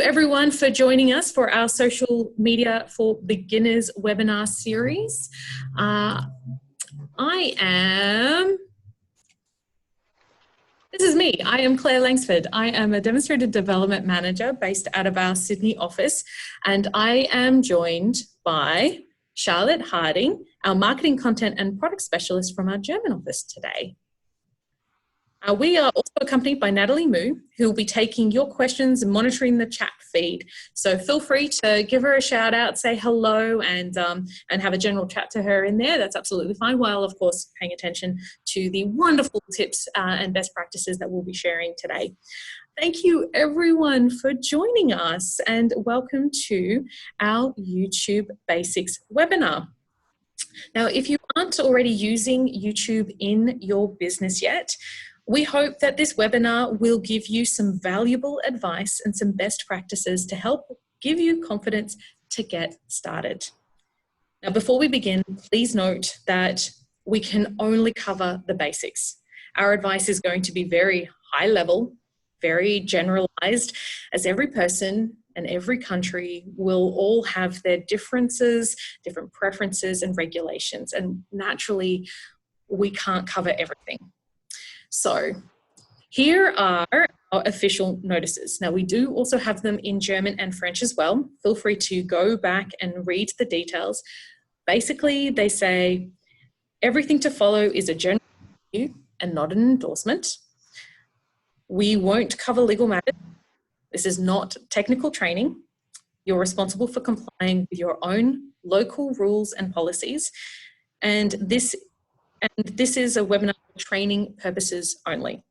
everyone for joining us for our Social Media for Beginners webinar series. This is me. I am Claire Langsford. I am a Demonstrator Development Manager based out of our Sydney office, and I am joined by Charlotte Harding, our Marketing Content and Product Specialist from our German office today. We are also accompanied by Natalie Moo, who will be taking your questions and monitoring the chat feed. So feel free to give her a shout out, say hello, and have a general chat to her in there. That's absolutely fine, while of course paying attention to the wonderful tips and best practices that we'll be sharing today. Thank you everyone for joining us, and welcome to our YouTube Basics webinar. Now, if you aren't already using YouTube in your business yet, we hope that this webinar will give you some valuable advice and some best practices to help give you confidence to get started. Now, before we begin, please note that we can only cover the basics. Our advice is going to be very high level, very generalized, as every person and every country will all have their differences, different preferences and regulations, and naturally we can't cover everything. So here are our official notices. Now, we do also have them in German and French as well. Feel free to go back and read the details. Basically, they say everything to follow is a general review and not an endorsement. We won't cover legal matters. This is not technical training. You're responsible for complying with your own local rules and policies. And this is a webinar for training purposes only.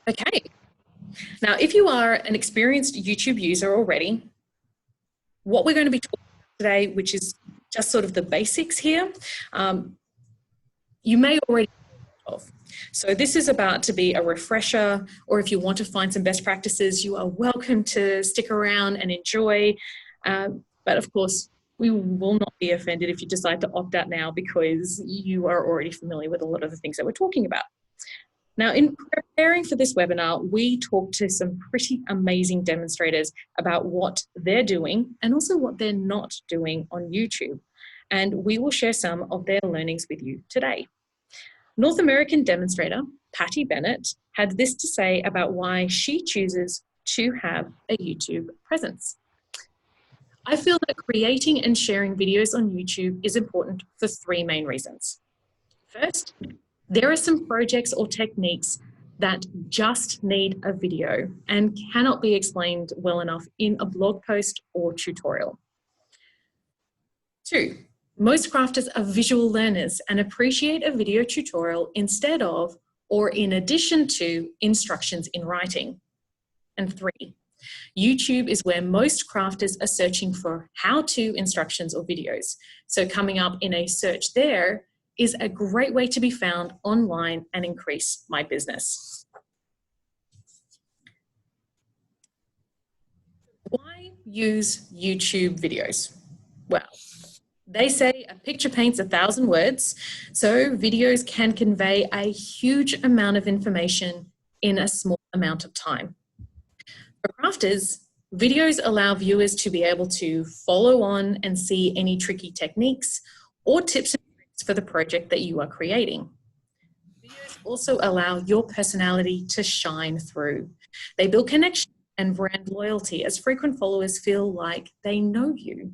Okay. Now, if you are an experienced YouTube user already, what we're going to be talking about today, which is just sort of the basics here, you may already know of. So this is about to be a refresher, or if you want to find some best practices, you are welcome to stick around and enjoy. But of course, we will not be offended if you decide to opt out now because you are already familiar with a lot of the things that we're talking about. Now, in preparing for this webinar, we talked to some pretty amazing demonstrators about what they're doing and also what they're not doing on YouTube. And we will share some of their learnings with you today. North American demonstrator Patty Bennett had this to say about why she chooses to have a YouTube presence. I feel that creating and sharing videos on YouTube is important for three main reasons. First, there are some projects or techniques that just need a video and cannot be explained well enough in a blog post or tutorial. Two, most crafters are visual learners and appreciate a video tutorial instead of or in addition to instructions in writing. And three, YouTube is where most crafters are searching for how-to instructions or videos. So coming up in a search there is a great way to be found online and increase my business. Why use YouTube videos? Well, they say a picture paints 1,000 words, so videos can convey a huge amount of information in a small amount of time. For crafters, videos allow viewers to be able to follow on and see any tricky techniques or tips and tricks for the project that you are creating. Videos also allow your personality to shine through. They build connection and brand loyalty as frequent followers feel like they know you.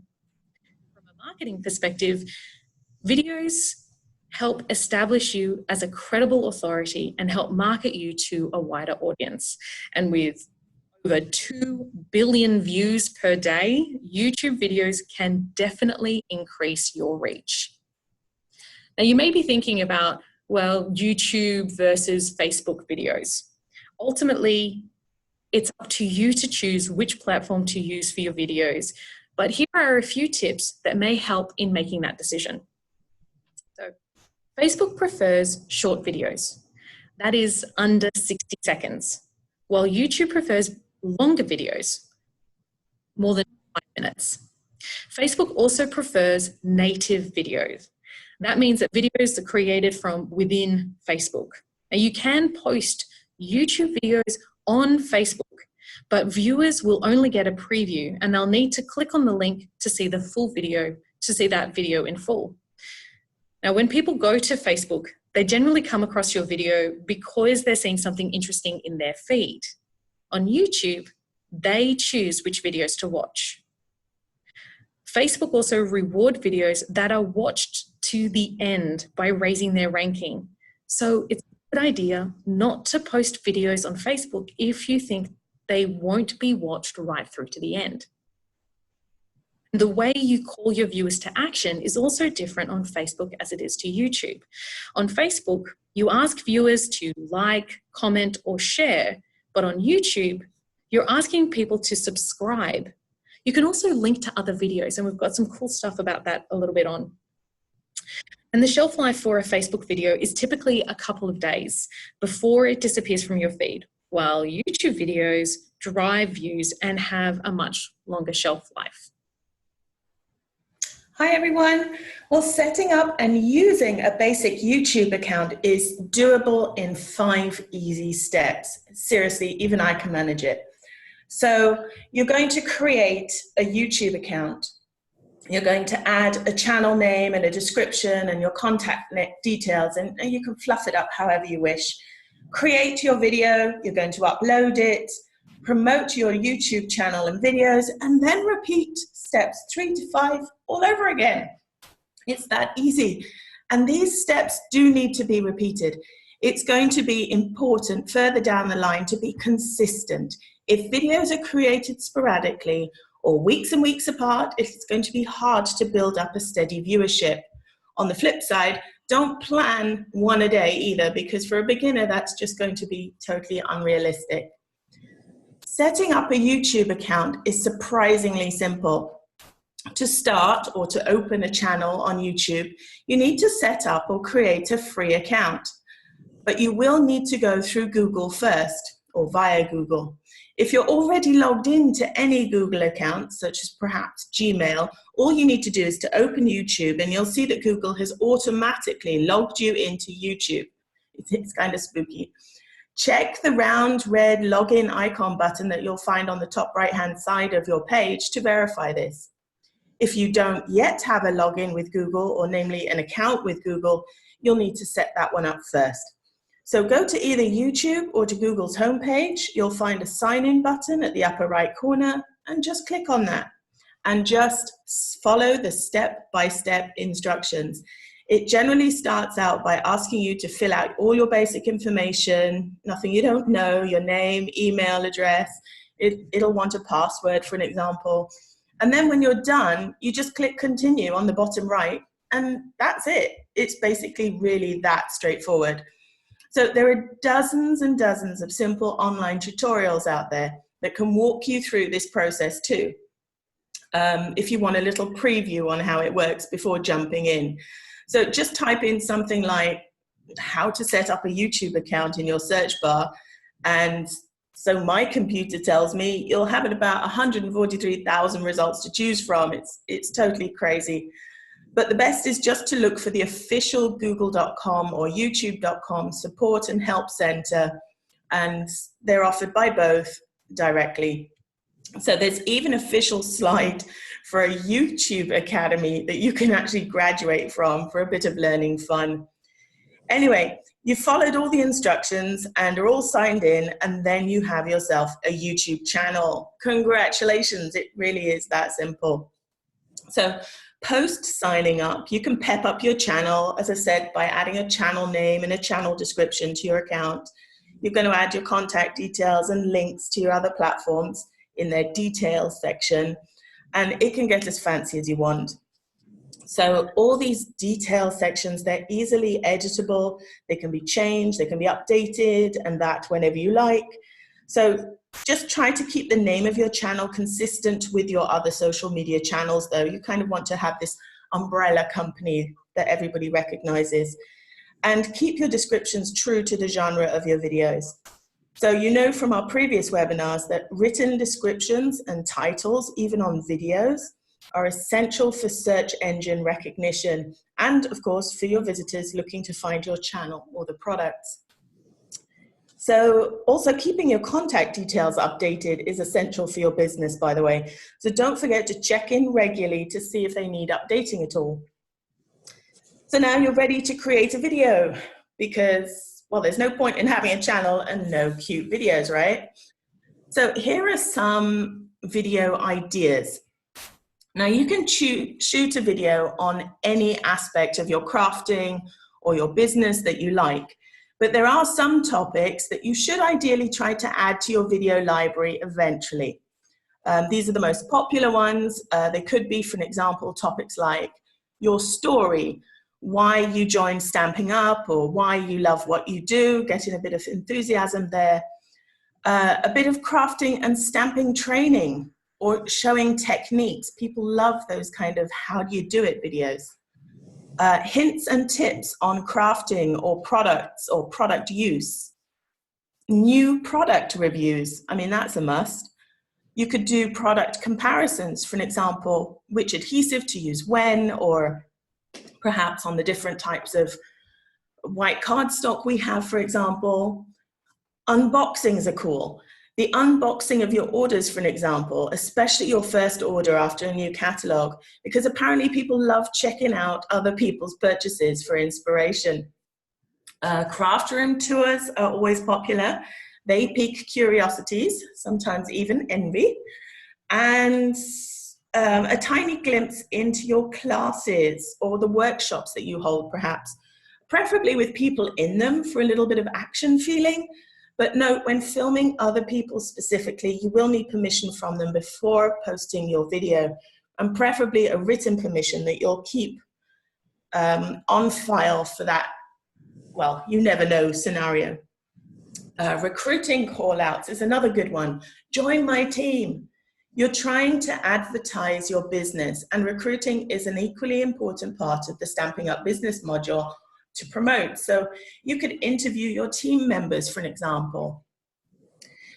From a marketing perspective, videos help establish you as a credible authority and help market you to a wider audience. And with over 2 billion views per day, YouTube videos can definitely increase your reach. Now, you may be thinking about, well, YouTube versus Facebook videos. Ultimately, it's up to you to choose which platform to use for your videos, but here are a few tips that may help in making that decision. So, Facebook prefers short videos. That is under 60 seconds, while YouTube prefers longer videos, more than 5 minutes. Facebook also prefers native videos. That means that videos are created from within Facebook. Now, you can post YouTube videos on Facebook, but viewers will only get a preview and they'll need to click on the link to see the full video, to see that video in full. Now, when people go to Facebook, they generally come across your video because they're seeing something interesting in their feed. On YouTube, they choose which videos to watch. Facebook also reward videos that are watched to the end by raising their ranking. So it's a good idea not to post videos on Facebook if you think they won't be watched right through to the end. The way you call your viewers to action is also different on Facebook as it is to YouTube. On Facebook, you ask viewers to like, comment, or share, but on YouTube, you're asking people to subscribe. You can also link to other videos, and we've got some cool stuff about that a little bit on. And the shelf life for a Facebook video is typically a couple of days before it disappears from your feed, while YouTube videos drive views and have a much longer shelf life. Hi everyone. Well, setting up and using a basic YouTube account is doable in 5 easy steps. Seriously, even I can manage it. So you're going to create a YouTube account. You're going to add a channel name and a description and your contact details, and you can fluff it up however you wish. Create your video. You're going to upload it, promote your YouTube channel and videos, and then repeat steps 3 to 5 all over again. It's that easy. And these steps do need to be repeated. It's going to be important further down the line to be consistent. If videos are created sporadically or weeks and weeks apart, it's going to be hard to build up a steady viewership. On the flip side, don't plan one a day either, because for a beginner, that's just going to be totally unrealistic. Setting up a YouTube account is surprisingly simple. To start or to open a channel on YouTube, you need to set up or create a free account. But you will need to go through Google first, or via Google. If you're already logged into any Google account, such as perhaps Gmail, all you need to do is to open YouTube and you'll see that Google has automatically logged you into YouTube. It's kind of spooky. Check the round red login icon button that you'll find on the top right-hand side of your page to verify this. If you don't yet have a login with Google, or namely an account with Google, you'll need to set that one up first. So go to either YouTube or to Google's homepage. You'll find a sign-in button at the upper right corner, and just click on that and just follow the step-by-step instructions. It generally starts out by asking you to fill out all your basic information, nothing you don't know, your name, email address. It'll want a password, for an example. And then when you're done, you just click continue on the bottom right, and that's it. It's basically really that straightforward. So there are dozens and dozens of simple online tutorials out there that can walk you through this process too, if you want a little preview on how it works before jumping in. So just type in something like how to set up a YouTube account in your search bar, and so my computer tells me you'll have about 143,000 results to choose from. It's totally crazy. But the best is just to look for the official google.com or youtube.com support and help center, and they're offered by both directly. So there's even an official slide for a YouTube Academy that you can actually graduate from for a bit of learning fun. Anyway, you've followed all the instructions and are all signed in, and then you have yourself a YouTube channel. Congratulations, it really is that simple. So post signing up, you can pep up your channel, as I said, by adding a channel name and a channel description to your account. You're going to add your contact details and links to your other platforms in their details section, and it can get as fancy as you want. So all these detail sections, they're easily editable, they can be changed, they can be updated, and that whenever you like. So just try to keep the name of your channel consistent with your other social media channels though. You kind of want to have this umbrella company that everybody recognizes. And keep your descriptions true to the genre of your videos. So you know from our previous webinars that written descriptions and titles, even on videos, are essential for search engine recognition and, of course, for your visitors looking to find your channel or the products. So also keeping your contact details updated is essential for your business, by the way. So don't forget to check in regularly to see if they need updating at all. So now you're ready to create a video because, well, there's no point in having a channel and no cute videos, right? So here are some video ideas. Now you can shoot a video on any aspect of your crafting or your business that you like. But there are some topics that you should ideally try to add to your video library eventually. These are the most popular ones. They could be, for an example, topics like your story, why you joined Stamping Up, or why you love what you do, getting a bit of enthusiasm there. A bit of crafting and stamping training, or showing techniques. People love those kind of how do you do it videos. Hints and tips on crafting or products or product use. New product reviews, I mean, that's a must. You could do product comparisons, for an example, which adhesive to use when, or perhaps on the different types of white cardstock we have, for example. Unboxings are cool. The unboxing of your orders, for an example, especially your first order after a new catalog, because apparently people love checking out other people's purchases for inspiration. Craft room tours are always popular. They pique curiosities, sometimes even envy, and a tiny glimpse into your classes or the workshops that you hold, perhaps, preferably with people in them for a little bit of action feeling. But note, when filming other people specifically, you will need permission from them before posting your video, and preferably a written permission that you'll keep on file for that, well, you never know scenario. Recruiting call-outs is another good one. Join my team. You're trying to advertise your business, and recruiting is an equally important part of the Stamping Up business module to promote. So you could interview your team members, for an example.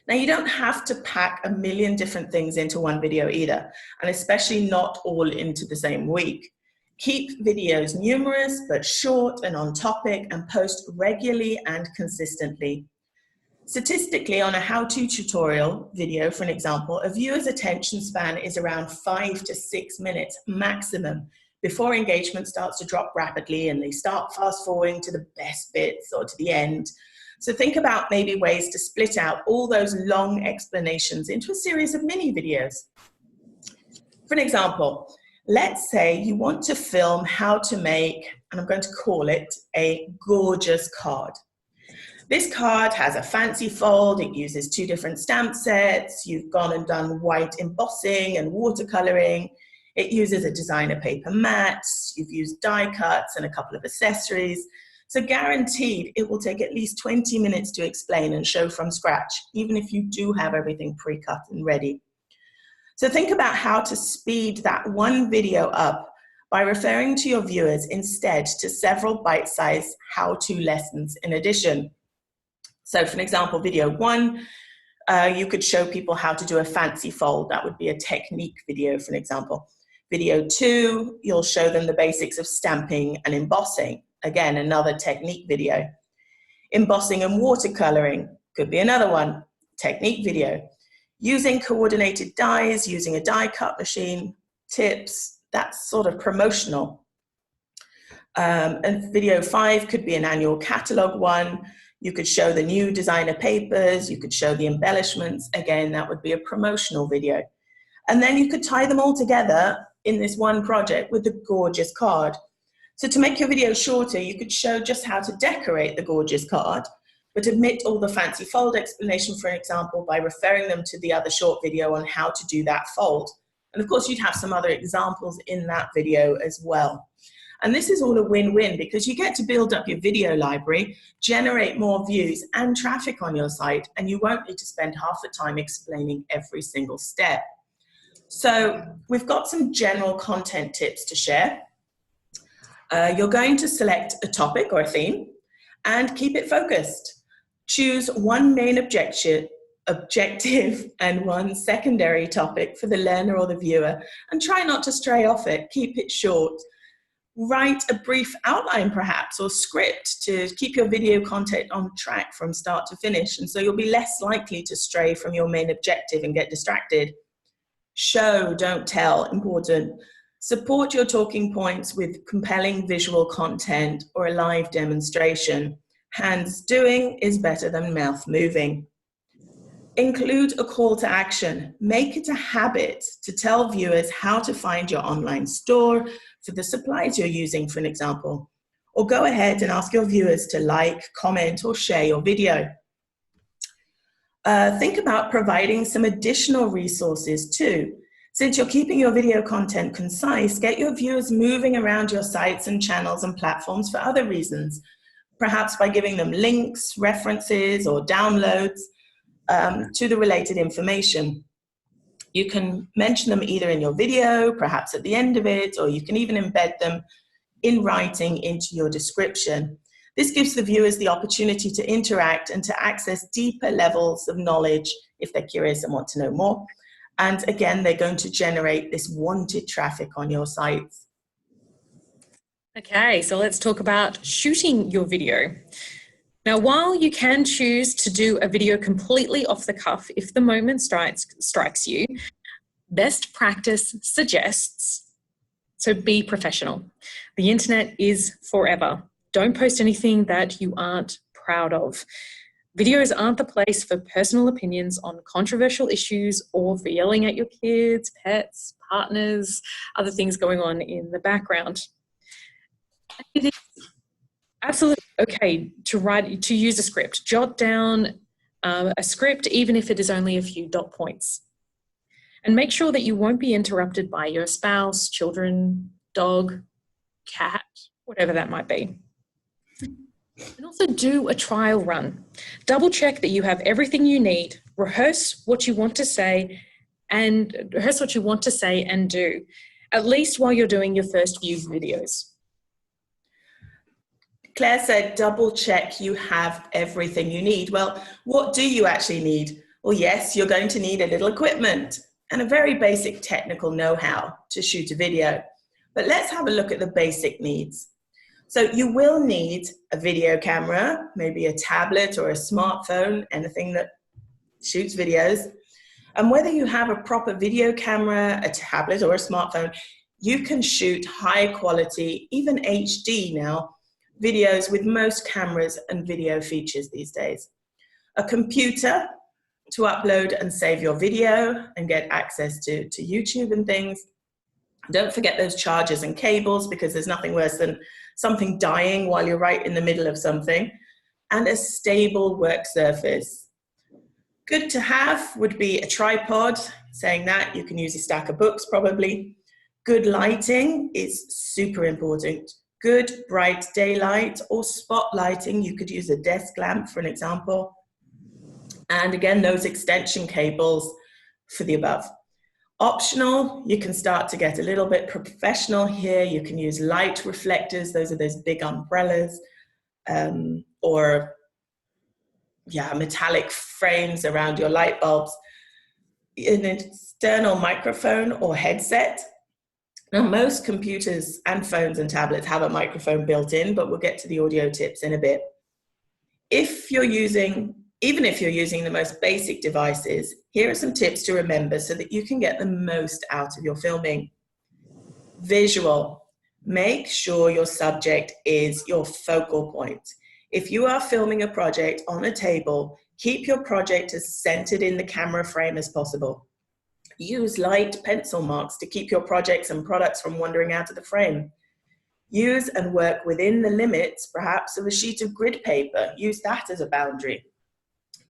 Now, you don't have to pack a million different things into one video either, and especially not all into the same week. Keep videos numerous but short and on topic, and post regularly and consistently. Statistically, on a how-to tutorial video, for an example, a viewer's attention span is around 5 to 6 minutes maximum before engagement starts to drop rapidly and they start fast forwarding to the best bits or to the end. So think about maybe ways to split out all those long explanations into a series of mini videos. For an example, let's say you want to film how to make, and I'm going to call it, a gorgeous card. This card has a fancy fold, it uses 2 different stamp sets, you've gone and done white embossing and watercoloring, it uses a designer paper mat, you've used die cuts and a couple of accessories. So guaranteed it will take at least 20 minutes to explain and show from scratch, even if you do have everything pre-cut and ready. So think about how to speed that one video up by referring to your viewers instead to several bite-sized how-to lessons in addition. So for an example, video 1, you could show people how to do a fancy fold. That would be a technique video, for an example. Video 2, you'll show them the basics of stamping and embossing. Again, another technique video. Embossing and watercoloring could be another one, technique video. Using coordinated dies, using a die cut machine, tips, that's sort of promotional. And video 5 could be an annual catalog one. You could show the new designer papers, you could show the embellishments. Again, that would be a promotional video. And then you could tie them all together in this one project with the gorgeous card. So to make your video shorter, you could show just how to decorate the gorgeous card, but omit all the fancy fold explanation, for example, by referring them to the other short video on how to do that fold. And of course, you'd have some other examples in that video as well. And this is all a win-win because you get to build up your video library, generate more views and traffic on your site, and you won't need to spend half the time explaining every single step. So we've got some general content tips to share. You're going to select a topic or a theme and keep it focused. Choose one main objective and one secondary topic for the learner or the viewer, and try not to stray off it. Keep it short. Write a brief outline perhaps, or script to keep your video content on track from start to finish. And so you'll be less likely to stray from your main objective and get distracted. Show, don't tell, important. Support your talking points with compelling visual content or a live demonstration. Hands doing is better than mouth moving. Include a call to action. Make it a habit to tell viewers how to find your online store for the supplies you're using, for an example. Or go ahead and ask your viewers to like, comment, or share your video. Think about providing some additional resources too. Since you're keeping your video content concise, get your viewers moving around your sites and channels and platforms for other reasons, perhaps by giving them links, references, or downloads to the related information. You can mention them either in your video, perhaps at the end of it, or you can even embed them in writing into your description. This gives the viewers the opportunity to interact and to access deeper levels of knowledge if they're curious and want to know more. And again, they're going to generate this wanted traffic on your sites. Okay, so let's talk about shooting your video. Now, while you can choose to do a video completely off the cuff if the moment strikes you, best practice suggests, so be professional. The internet is forever. Don't post anything that you aren't proud of. Videos aren't the place for personal opinions on controversial issues or for yelling at your kids, pets, partners, other things going on in the background. It is absolutely okay to use a script. Jot down a script, even if it is only a few dot points. And make sure that you won't be interrupted by your spouse, children, dog, cat, whatever that might be. And also do a trial run. Double check that you have everything you need. Rehearse what you want to say and do, at least while you're doing your first few videos. Claire said, double check you have everything you need. Well, what do you actually need? Well, yes, you're going to need a little equipment and a very basic technical know-how to shoot a video. But let's have a look at the basic needs. So you will need a video camera, maybe a tablet or a smartphone, anything that shoots videos. And whether you have a proper video camera, a tablet, or a smartphone, you can shoot high quality, even HD now, videos with most cameras and video features these days. A computer to upload and save your video and get access to YouTube and things. Don't forget those chargers and cables, because there's nothing worse than something dying while you're right in the middle of something. And a stable work surface. Good to have would be a tripod. Saying that, you can use a stack of books probably. Good lighting is super important. Good bright daylight or spot lighting. You could use a desk lamp for an example. And again, those extension cables for the above. Optional, you can start to get a little bit professional here. You can use light reflectors. Those are those big umbrellas, or metallic frames around your light bulbs. An external microphone or headset. Now, most computers and phones and tablets have a microphone built in, but we'll get to the audio tips in a bit. Even if you're using the most basic devices, here are some tips to remember so that you can get the most out of your filming. Visual. Make sure your subject is your focal point. If you are filming a project on a table, keep your project as centered in the camera frame as possible. Use light pencil marks to keep your projects and products from wandering out of the frame. Use and work within the limits, perhaps, of a sheet of grid paper. Use that as a boundary,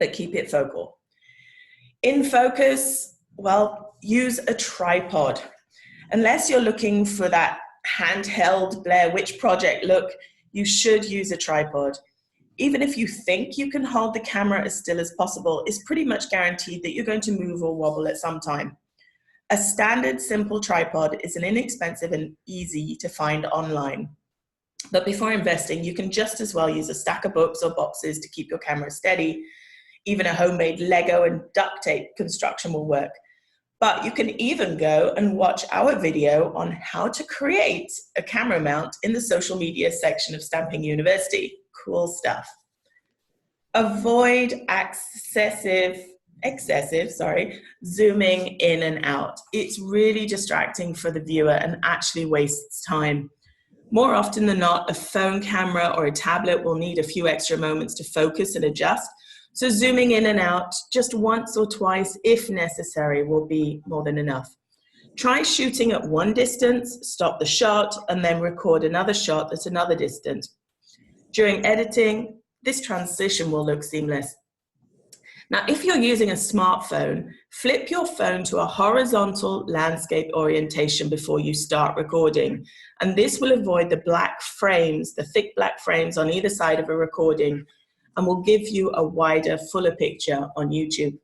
but keep it focal. In focus, well, use a tripod. Unless you're looking for that handheld Blair Witch Project look, you should use a tripod. Even if you think you can hold the camera as still as possible, it's pretty much guaranteed that you're going to move or wobble at some time. A standard simple tripod is an inexpensive and easy to find online. But before investing, you can just as well use a stack of books or boxes to keep your camera steady. Even a homemade Lego and duct tape construction will work. But you can even go and watch our video on how to create a camera mount in the social media section of Stamping University. Cool stuff. Avoid excessive zooming in and out. It's really distracting for the viewer and actually wastes time. More often than not, a phone camera or a tablet will need a few extra moments to focus and adjust. So zooming in and out just once or twice, if necessary, will be more than enough. Try shooting at one distance, stop the shot, and then record another shot at another distance. During editing, this transition will look seamless. Now, if you're using a smartphone, flip your phone to a horizontal landscape orientation before you start recording. And this will avoid the black frames, the thick black frames on either side of a recording, and will give you a wider, fuller picture on YouTube.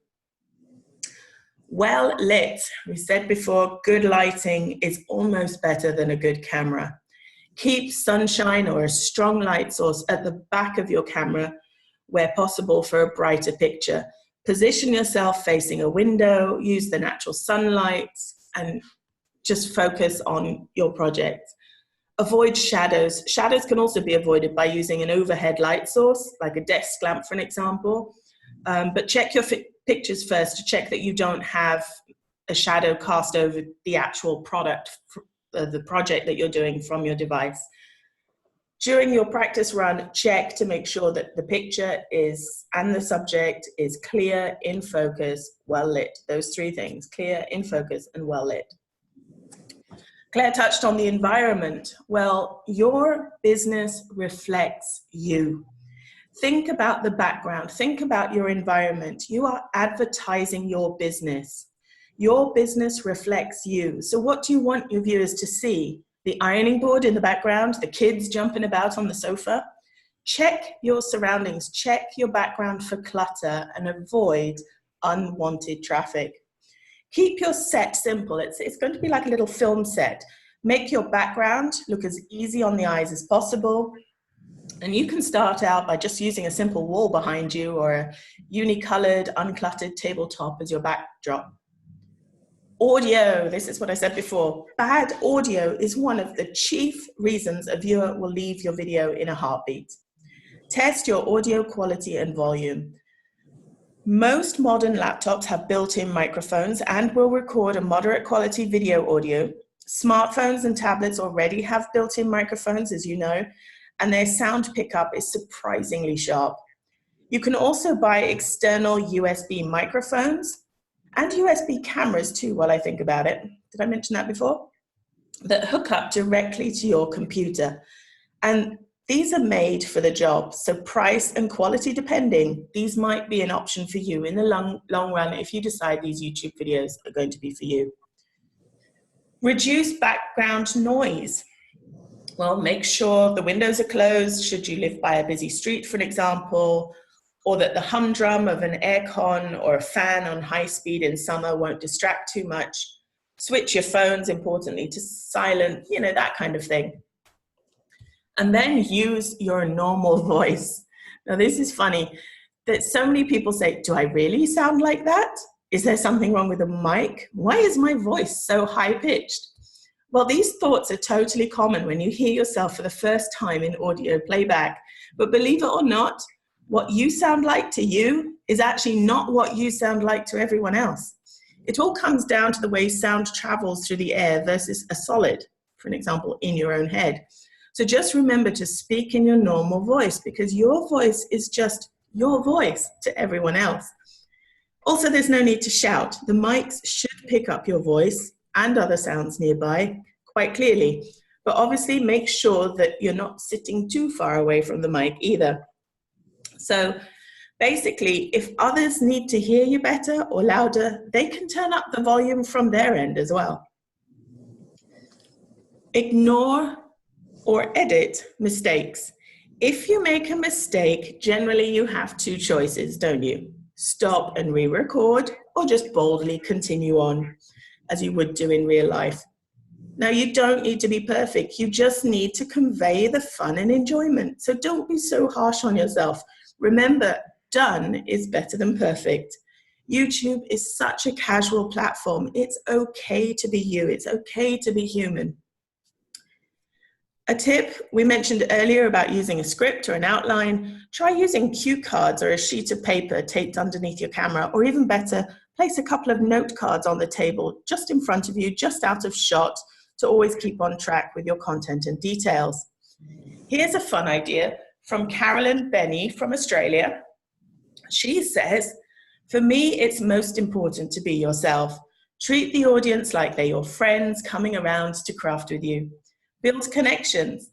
Well lit. We said before, good lighting is almost better than a good camera. Keep sunshine or a strong light source at the back of your camera where possible for a brighter picture. Position yourself facing a window, use the natural sunlight, and just focus on your project. Avoid shadows. Shadows can also be avoided by using an overhead light source, like a desk lamp, for an example. But check your pictures first to check that you don't have a shadow cast over the actual product, the project that you're doing from your device. During your practice run, check to make sure that the picture and the subject is clear, in focus, well lit. Those three things: clear, in focus, and well lit. Claire touched on the environment. Well, your business reflects you. Think about the background. Think about your environment. You are advertising your business. Your business reflects you. So what do you want your viewers to see? The ironing board in the background, the kids jumping about on the sofa? Check your surroundings. Check your background for clutter and avoid unwanted traffic. Keep your set simple. It's going to be like a little film set. Make your background look as easy on the eyes as possible. And you can start out by just using a simple wall behind you or a unicolored, uncluttered tabletop as your backdrop. Audio, this is what I said before. Bad audio is one of the chief reasons a viewer will leave your video in a heartbeat. Test your audio quality and volume. Most modern laptops have built-in microphones and will record a moderate quality video audio. Smartphones and tablets already have built-in microphones, as you know, and their sound pickup is surprisingly sharp. You can also buy external USB microphones and USB cameras too, while I think about it. Did I mention that before? That hook up directly to your computer. And these are made for the job, so price and quality depending, these might be an option for you in the long run if you decide these YouTube videos are going to be for you. Reduce background noise. Well, make sure the windows are closed should you live by a busy street, for an example, or that the humdrum of an aircon or a fan on high speed in summer won't distract too much. Switch your phones, importantly, to silent, that kind of thing. And then use your normal voice. Now, this is funny that so many people say, do I really sound like that? Is there something wrong with the mic? Why is my voice so high-pitched? Well, these thoughts are totally common when you hear yourself for the first time in audio playback. But believe it or not, what you sound like to you is actually not what you sound like to everyone else. It all comes down to the way sound travels through the air versus a solid, for an example, in your own head. So just remember to speak in your normal voice because your voice is just your voice to everyone else. Also, there's no need to shout. The mics should pick up your voice and other sounds nearby quite clearly. But obviously make sure that you're not sitting too far away from the mic either. So basically, if others need to hear you better or louder, they can turn up the volume from their end as well. Ignore or edit mistakes. If you make a mistake, generally you have two choices, don't you? Stop and re-record, or just boldly continue on, as you would do in real life. Now, you don't need to be perfect. You just need to convey the fun and enjoyment. So don't be so harsh on yourself. Remember, done is better than perfect. YouTube is such a casual platform. It's okay to be you. It's okay to be human. A tip we mentioned earlier about using a script or an outline, try using cue cards or a sheet of paper taped underneath your camera, or even better, place a couple of note cards on the table just in front of you, just out of shot, to always keep on track with your content and details. Here's a fun idea from Carolyn Benny from Australia. She says, "For me, it's most important to be yourself. Treat the audience like they're your friends coming around to craft with you. Build connections."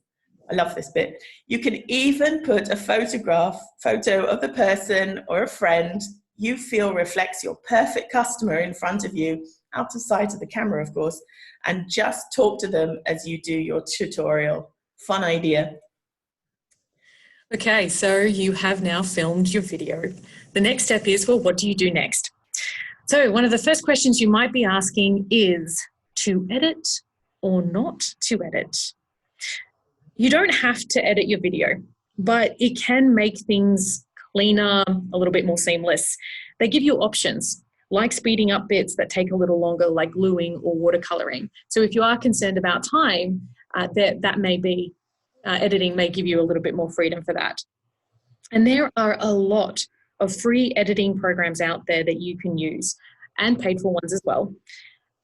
I love this bit. "You can even put a photo of the person or a friend you feel reflects your perfect customer in front of you, out of sight of the camera, of course, and just talk to them as you do your tutorial." Fun idea. Okay, so you have now filmed your video. The next step is, well, what do you do next? So one of the first questions you might be asking is, to edit or not to edit? You don't have to edit your video, but it can make things cleaner, a little bit more seamless. They give you options, like speeding up bits that take a little longer, like gluing or watercoloring. So if you are concerned about time, that may be, editing may give you a little bit more freedom for that. And there are a lot of free editing programs out there that you can use, and paid for ones as well.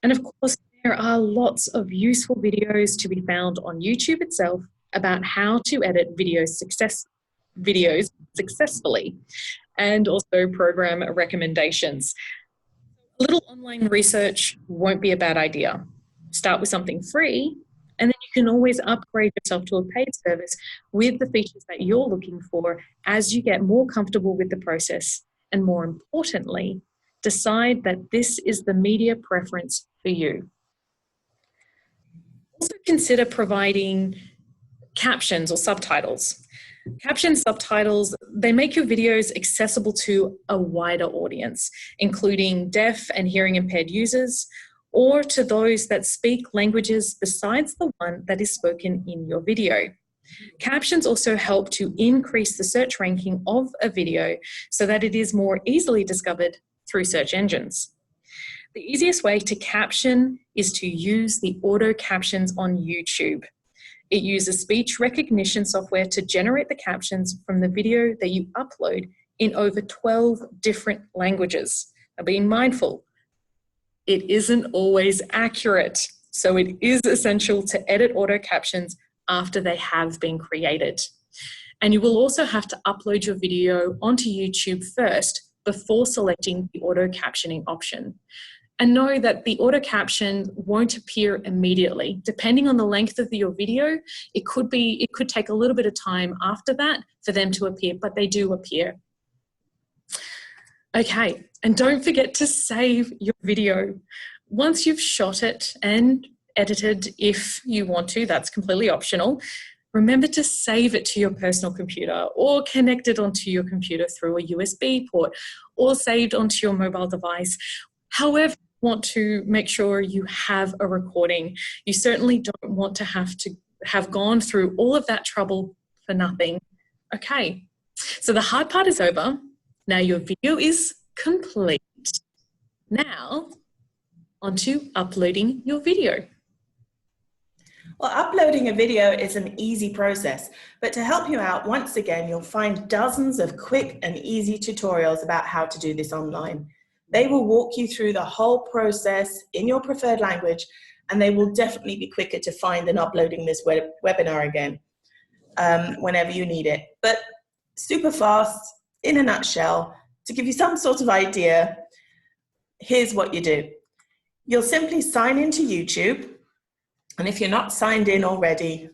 And of course, there are lots of useful videos to be found on YouTube itself about how to edit videos successfully, and also program recommendations. A little online research won't be a bad idea. Start with something free, and then you can always upgrade yourself to a paid service with the features that you're looking for as you get more comfortable with the process, and more importantly, decide that this is the media preference for you. Also consider providing captions or subtitles. Captions, subtitles, they make your videos accessible to a wider audience, including deaf and hearing impaired users, or to those that speak languages besides the one that is spoken in your video. Captions also help to increase the search ranking of a video so that it is more easily discovered through search engines. The easiest way to caption is to use the auto captions on YouTube. It uses speech recognition software to generate the captions from the video that you upload in over 12 different languages. Now, being mindful, it isn't always accurate, so it is essential to edit auto captions after they have been created. And you will also have to upload your video onto YouTube first before selecting the auto captioning option. And know that the auto caption won't appear immediately. Depending on the length of your video, it could take a little bit of time after that for them to appear, but they do appear. Okay, and don't forget to save your video. Once you've shot it and edited, if you want to, that's completely optional. Remember to save it to your personal computer, or connect it onto your computer through a USB port, or saved onto your mobile device. However, want to make sure you have a recording. You certainly don't want to have gone through all of that trouble for nothing. Okay, so the hard part is over. Now your video is complete. Now, onto uploading your video. Well, uploading a video is an easy process, but to help you out, once again, you'll find dozens of quick and easy tutorials about how to do this online. They will walk you through the whole process in your preferred language, and they will definitely be quicker to find than uploading this webinar again whenever you need it. But super fast, in a nutshell, to give you some sort of idea, here's what you do. You'll simply sign into YouTube, and if you're not signed in already,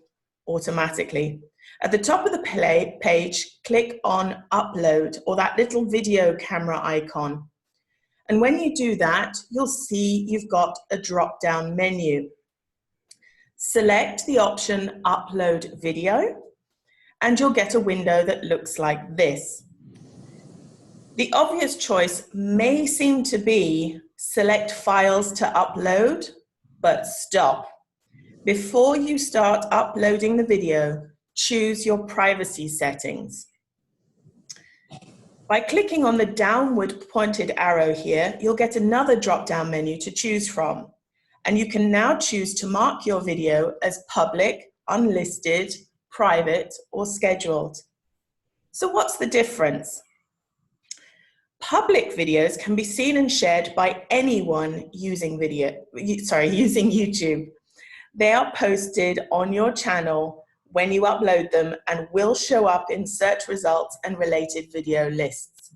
automatically, at the top of the page, click on Upload, or that little video camera icon. And when you do that, you'll see you've got a drop-down menu. Select the option Upload Video, and you'll get a window that looks like this. The obvious choice may seem to be select files to upload, but stop. Before you start uploading the video, choose your privacy settings. By clicking on the downward pointed arrow here, you'll get another drop-down menu to choose from. And you can now choose to mark your video as public, unlisted, private, or scheduled. So what's the difference? Public videos can be seen and shared by anyone using YouTube. They are posted on your channel when you upload them and will show up in search results and related video lists.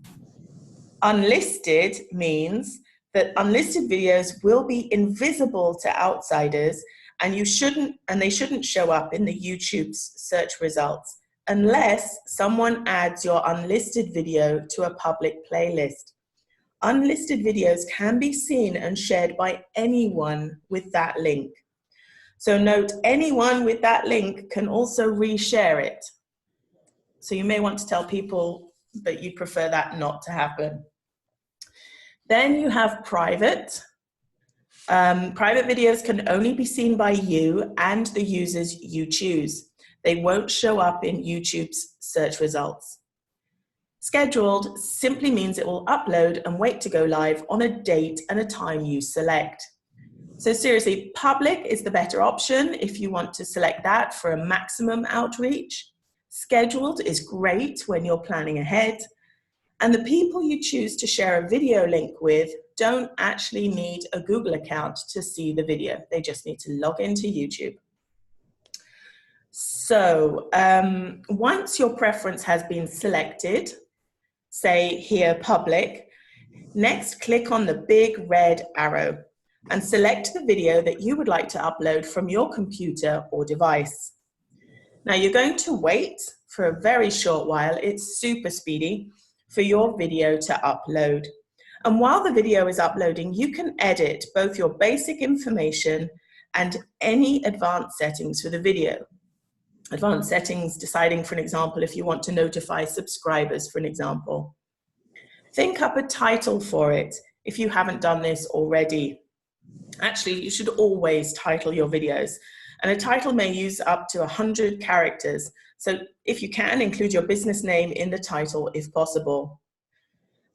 Unlisted means that unlisted videos will be invisible to outsiders and they shouldn't show up in the YouTube's search results unless someone adds your unlisted video to a public playlist. Unlisted videos can be seen and shared by anyone with that link. So note, anyone with that link can also reshare it. So you may want to tell people that you prefer that not to happen. Then you have private. Private videos can only be seen by you and the users you choose. They won't show up in YouTube's search results. Scheduled simply means it will upload and wait to go live on a date and a time you select. So seriously, public is the better option if you want to select that for a maximum outreach. Scheduled is great when you're planning ahead. And the people you choose to share a video link with don't actually need a Google account to see the video. They just need to log into YouTube. So once your preference has been selected, say here public, next click on the big red arrow and select the video that you would like to upload from your computer or device. Now you're going to wait for a very short while, it's super speedy, for your video to upload. And while the video is uploading, you can edit both your basic information and any advanced settings for the video. Advanced settings, deciding, for an example, if you want to notify subscribers, for an example. Think up a title for it if you haven't done this already. Actually, you should always title your videos. And a title may use up to 100 characters. So if you can, include your business name in the title if possible.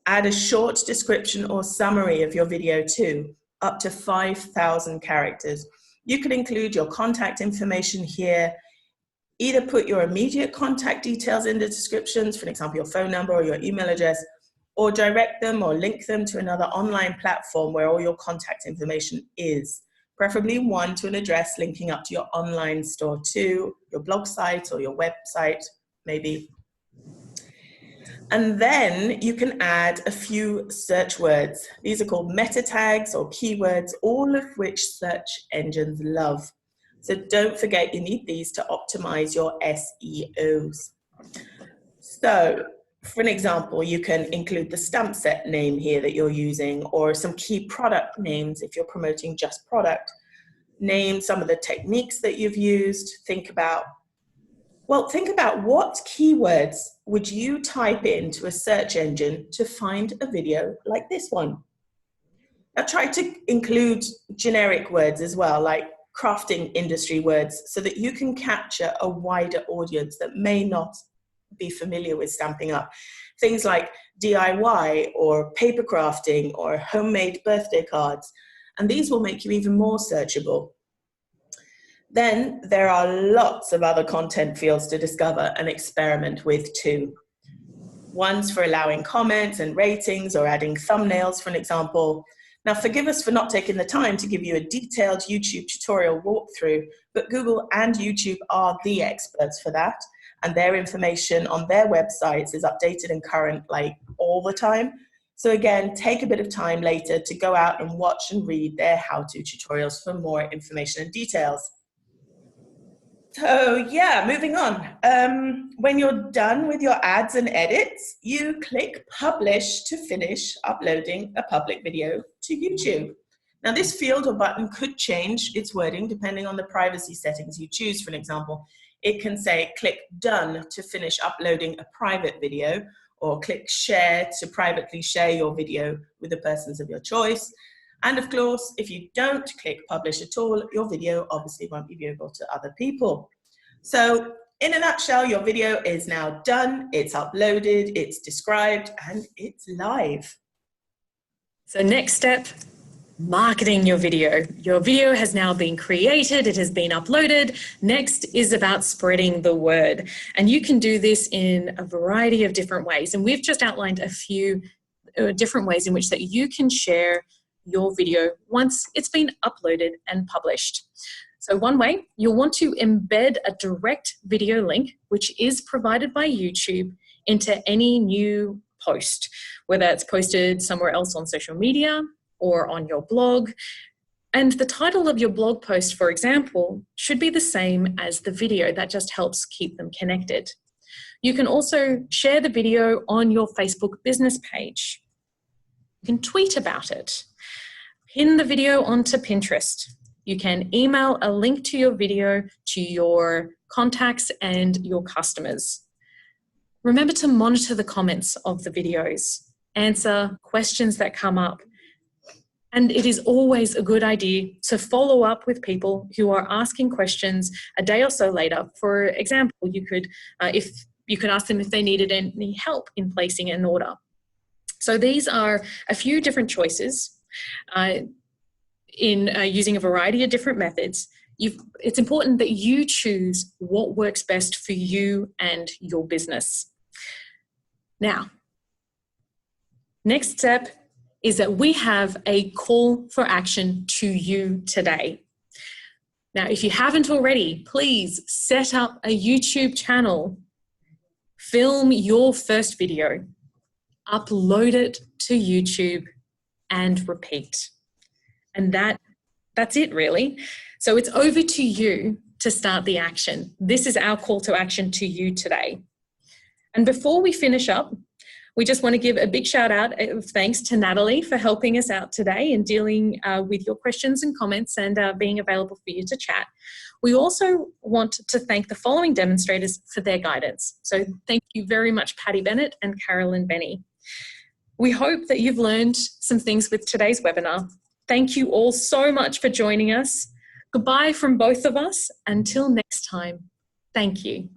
Add a short description or summary of your video too, up to 5,000 characters. You can include your contact information here. Either put your immediate contact details in the descriptions, for example, your phone number or your email address, or direct them or link them to another online platform where all your contact information is. Preferably one to an address linking up to your online store too, your blog site or your website, maybe. And then you can add a few search words. These are called meta tags or keywords, all of which search engines love. So don't forget you need these to optimize your SEOs. So for an example, you can include the stamp set name here that you're using, or some key product names if you're promoting just product. Name some of the techniques that you've used. Think about what keywords would you type into a search engine to find a video like this one? Now try to include generic words as well, like crafting industry words, so that you can capture a wider audience that may not be familiar with Stampin' Up. Things like DIY or paper crafting or homemade birthday cards, and these will make you even more searchable. Then there are lots of other content fields to discover and experiment with too. Ones for allowing comments and ratings or adding thumbnails, for an example. Now forgive us for not taking the time to give you a detailed YouTube tutorial walkthrough, but Google and YouTube are the experts for that. And their information on their websites is updated and current like all the time. So again, take a bit of time later to go out and watch and read their how-to tutorials for more information and details. So yeah, moving on. When you're done with your ads and edits, you click publish to finish uploading a public video to YouTube. Now this field or button could change its wording depending on the privacy settings you choose. For an example, it can say click done to finish uploading a private video, or click share to privately share your video with the persons of your choice. And of course, if you don't click publish at all, your video obviously won't be viewable to other people. So in a nutshell, your video is now done, it's uploaded, it's described, and it's live. So next step, marketing your video. Your video has now been created, it has been uploaded. Next is about spreading the word. And you can do this in a variety of different ways. And we've just outlined a few different ways in which that you can share your video once it's been uploaded and published. So one way, you'll want to embed a direct video link, which is provided by YouTube, into any new post, whether it's posted somewhere else on social media or on your blog. And the title of your blog post, for example, should be the same as the video. That just helps keep them connected. You can also share the video on your Facebook business page. You can tweet about it, pin the video onto Pinterest. You can email a link to your video to your contacts and your customers. Remember to monitor the comments of the videos, answer questions that come up. And it is always a good idea to follow up with people who are asking questions a day or so later. For example, you could ask them if they needed any help in placing an order. So these are a few different choices. In using a variety of different methods, it's important that you choose what works best for you and your business. Now, next step is that we have a call for action to you today. Now, if you haven't already, please set up a YouTube channel, film your first video, upload it to YouTube, and repeat. And that's it, really. So it's over to you to start the action. This is our call to action to you today. And before we finish up, we just want to give a big shout out of thanks to Natalie for helping us out today and dealing with your questions and comments and being available for you to chat. We also want to thank the following demonstrators for their guidance. So thank you very much, Patty Bennett and Carolyn Benny. We hope that you've learned some things with today's webinar. Thank you all so much for joining us. Goodbye from both of us. Until next time, thank you.